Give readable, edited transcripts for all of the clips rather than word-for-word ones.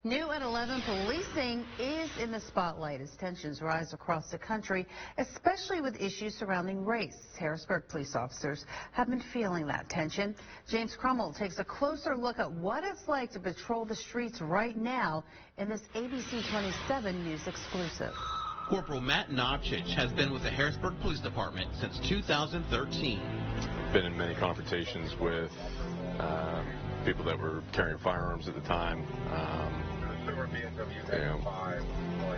New at 11, policing is in the spotlight as tensions rise across the country, especially with issues surrounding race. Harrisburg police officers have been feeling that tension. James Crummel takes a closer look at what it's like to patrol the streets right now in this ABC 27 News exclusive. Corporal Matt Novchich has been with the Harrisburg Police Department since 2013. Been in many confrontations with people that were carrying firearms at the time,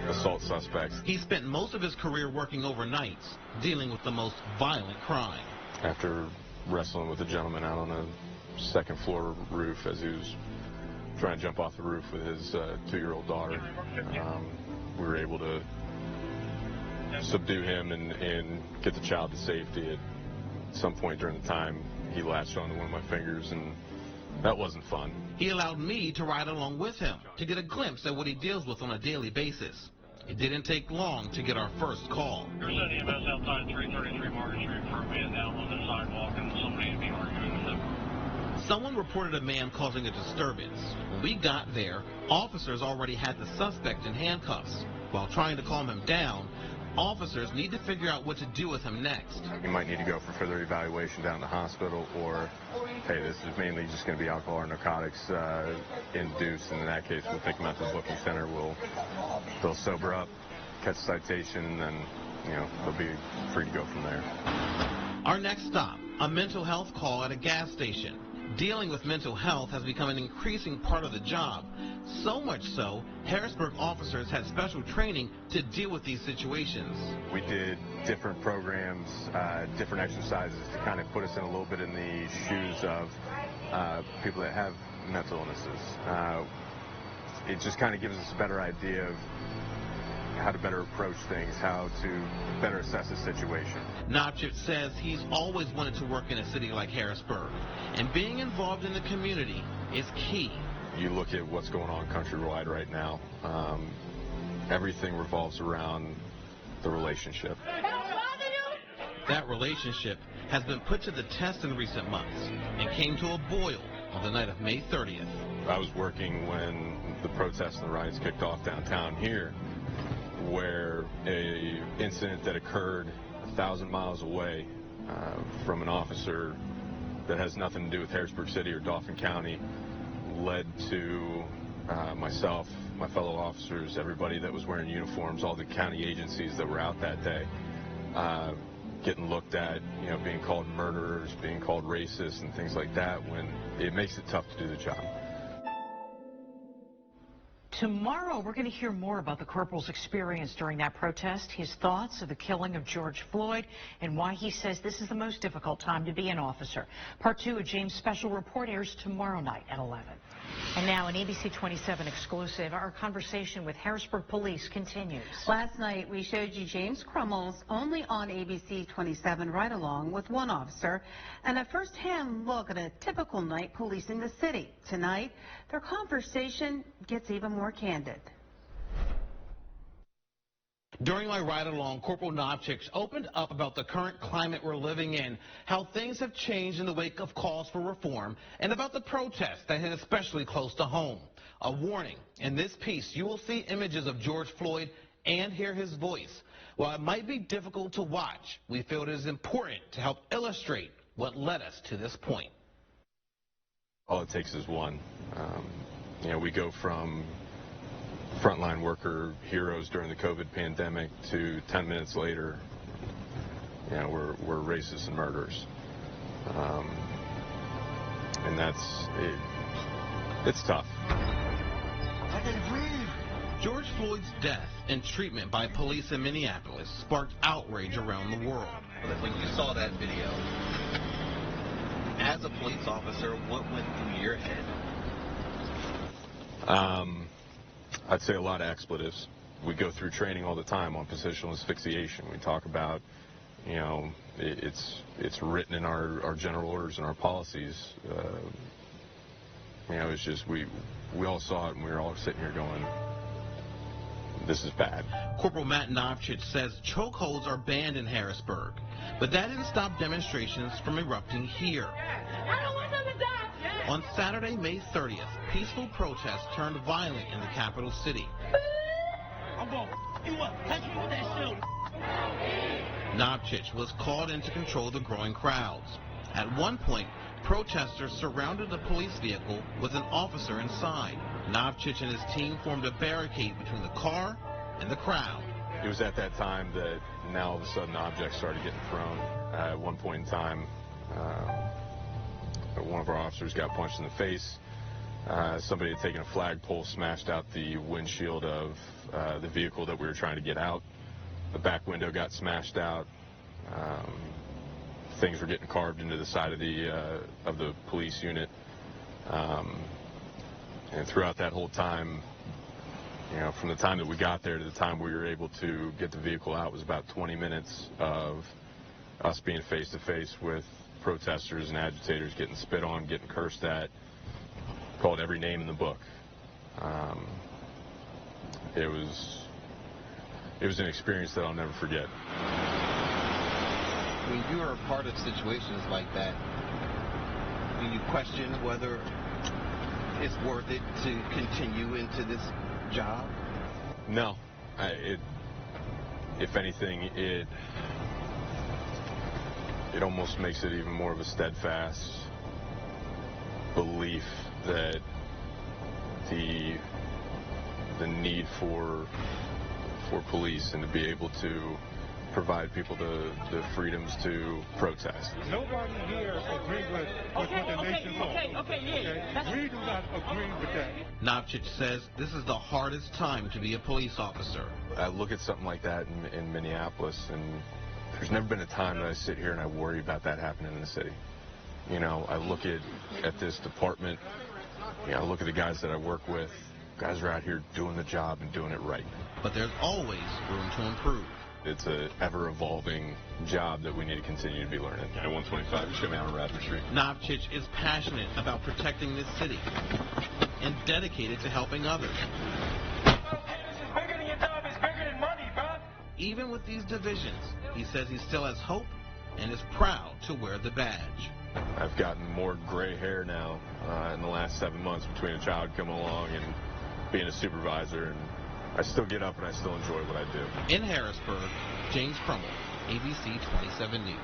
assault suspects. He spent most of his career working overnights, dealing with the most violent crime. After wrestling with a gentleman out on a second floor roof as he was trying to jump off the roof with his 2-year-old daughter, we were able to subdue him and get the child to safety. At some point during the time, he latched onto one of my fingers, and that wasn't fun. He allowed me to ride along with him to get a glimpse at what he deals with on a daily basis. It didn't take long to get our first call. There's an EMS outside 333 Market Street for a man down on the sidewalk and somebody to be arguing with him. Someone reported a man causing a disturbance. When we got there, officers already had the suspect in handcuffs. While trying to calm him down, officers need to figure out what to do with him next. You might need to go for further evaluation down in the hospital, or, hey, this is mainly just going to be alcohol or narcotics induced, and in that case, we'll take him out to the booking center. They'll sober up, catch a citation, and then, they'll be free to go from there. Our next stop, a mental health call at a gas station. Dealing with mental health has become an increasing part of the job. So much so, Harrisburg officers had special training to deal with these situations. We did different programs, different exercises to kind of put us in a little bit in the shoes of people that have mental illnesses. It just kind of gives us a better idea of how to better approach things, how to better assess a situation. Novchich says he's always wanted to work in a city like Harrisburg, and being involved in the community is key. You look at what's going on countrywide right now, everything revolves around the relationship. That relationship has been put to the test in recent months and came to a boil on the night of May 30th. I was working when the protests and the riots kicked off downtown here, where a incident that occurred 1,000 miles away from an officer that has nothing to do with Harrisburg City or Dauphin County led to myself, my fellow officers, everybody that was wearing uniforms, all the county agencies that were out that day, getting looked at, being called murderers, being called racist and things like that, when it makes it tough to do the job. Tomorrow, we're going to hear more about the corporal's experience during that protest, his thoughts of the killing of George Floyd, and why he says this is the most difficult time to be an officer. Part 2 of James' special report airs tomorrow night at 11. And now an ABC 27 exclusive. Our conversation with Harrisburg Police continues. Last night, we showed you James Crummel's only on ABC 27 ride-along with one officer and a first-hand look at a typical night policing the city. Tonight, their conversation gets even more candid. During my ride-along, Corporal Novchich opened up about the current climate we're living in, how things have changed in the wake of calls for reform, and about the protests that hit especially close to home. A warning, in this piece, you will see images of George Floyd and hear his voice. While it might be difficult to watch, we feel it is important to help illustrate what led us to this point. All it takes is one. We go from frontline worker heroes during the COVID pandemic to 10 minutes later, we're racists and murderers. And it's tough. I can breathe. George Floyd's death and treatment by police in Minneapolis sparked outrage around the world. When you saw that video, as a police officer, what went through your head? I'd say a lot of expletives. We go through training all the time on positional asphyxiation. We talk about, it's written in our general orders and our policies. It's just we all saw it and we were all sitting here going, this is bad. Corporal Matt Novchich says chokeholds are banned in Harrisburg, but that didn't stop demonstrations from erupting here. I don't want them to die. On Saturday, May 30th, peaceful protests turned violent in the capital city. Novchich was called in to control the growing crowds. At one point, protesters surrounded a police vehicle with an officer inside. Novchich and his team formed a barricade between the car and the crowd. It was at that time that now all of a sudden objects started getting thrown. At one point in time, one of our officers got punched in the face. Somebody had taken a flagpole, smashed out the windshield of the vehicle that we were trying to get out. The back window got smashed out. Things were getting carved into the side of the police unit. And throughout that whole time, from the time that we got there to the time we were able to get the vehicle out was about 20 minutes of us being face to face with protesters and agitators, getting spit on, getting cursed at, called every name in the book. It was an experience that I'll never forget. When you are a part of situations like that, do you question whether it's worth it to continue into this job? No. If anything, it almost makes it even more of a steadfast belief that the need for police and to be able to provide people the freedoms to protest. Nobody here agrees with what the nation law. We do not agree with that. Novchich says this is the hardest time to be a police officer. I look at something like that in Minneapolis, and there's never been a time that I sit here and I worry about that happening in the city. I look at this department, I look at the guys that I work with. Guys are out here doing the job and doing it right. But there's always room to improve. It's an ever-evolving job that we need to continue to be learning. At 125, just come out on Radford Street. Novchich is passionate about protecting this city and dedicated to helping others. Bigger than your job is bigger than money, bro. Even with these divisions, he says he still has hope and is proud to wear the badge. I've gotten more gray hair now in the last 7 months between a child coming along and being a supervisor, and I still get up and I still enjoy what I do. In Harrisburg, James Crummel, ABC 27 News.